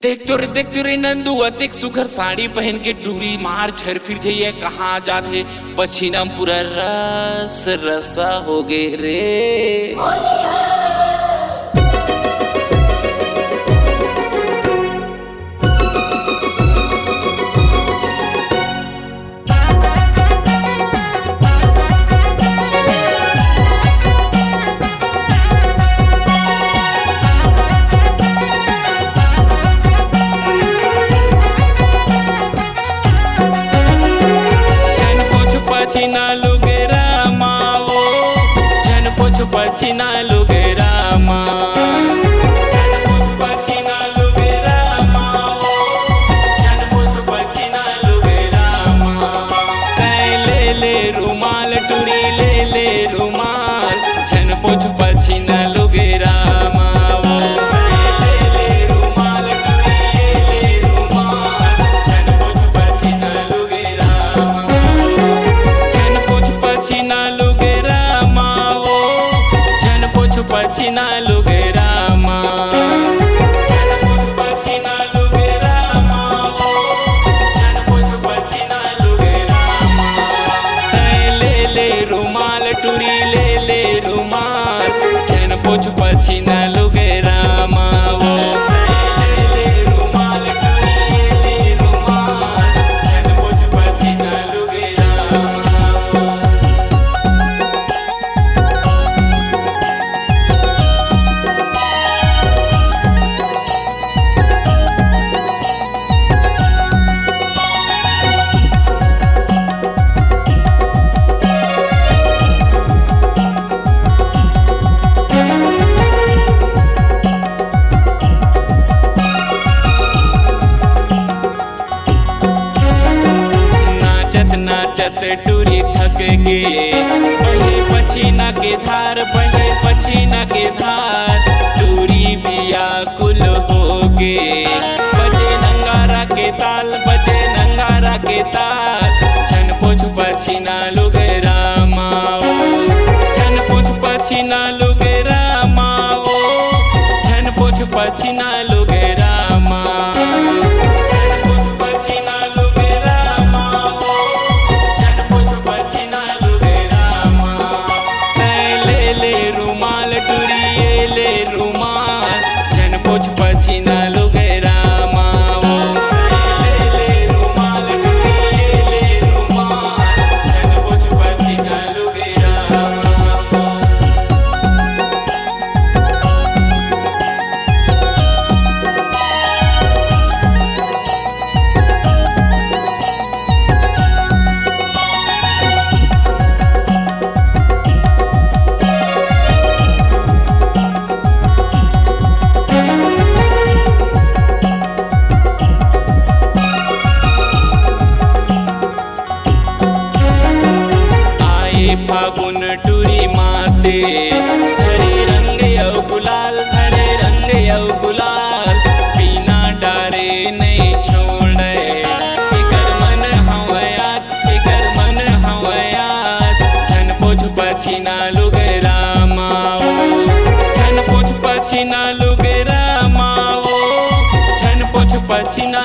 देख तो रे नंदू अतिक सुघर साड़ी पहन के डूरी मार छर फिर जाइए कहाँ जाते पछीना पूरा रस रसा हो गे रे। पछीना लुगे रामा वो जन पोछ पछीना लुगे रामा जन पोछ पछीना लुगे रामा वो जन पोछ पछीना लुगे रामा ले ले रुमाल टुरी ले रुमाल जन पोछ पछीना लुगे रामा पछीना लुगे रामा जन पोछ पछीना लुगे रामा वो जन पोछ पछीना लुगे रामा ले रुमाल टुरी ले रुमाल जन पोछ पछीना लुगे रामा वो ले रुमाल टुरी ले रुमाल जन पोछ पछीना लुगे रामा। नाचत टूरी थक गे बहे पछीना के धार बहे पछीना के धार टूरी व्याकुल हो गे बजे नंगारा के ताल बजे नंगारा के ताल जन पोछ पछीना लुगे रामा वो जन पोछ पछीना लुगे रामा वो जन पोछ पछीना लुगे रामा पोछ पछीना लुगे रामा वो ले रुमाल टुरी ले रुमाल जन पोछ पछीना लुगे रामा। फागुन टूरी माते धरे रंग यौ गुलाल धरे रंग यौ गुलाल बिना डारे नहीं छोड़े एकर मन हवयात जन पोछ पछीना लुगे रामा वो जन पोछ पछीना लुगे रामा वो जन पोछ पछीना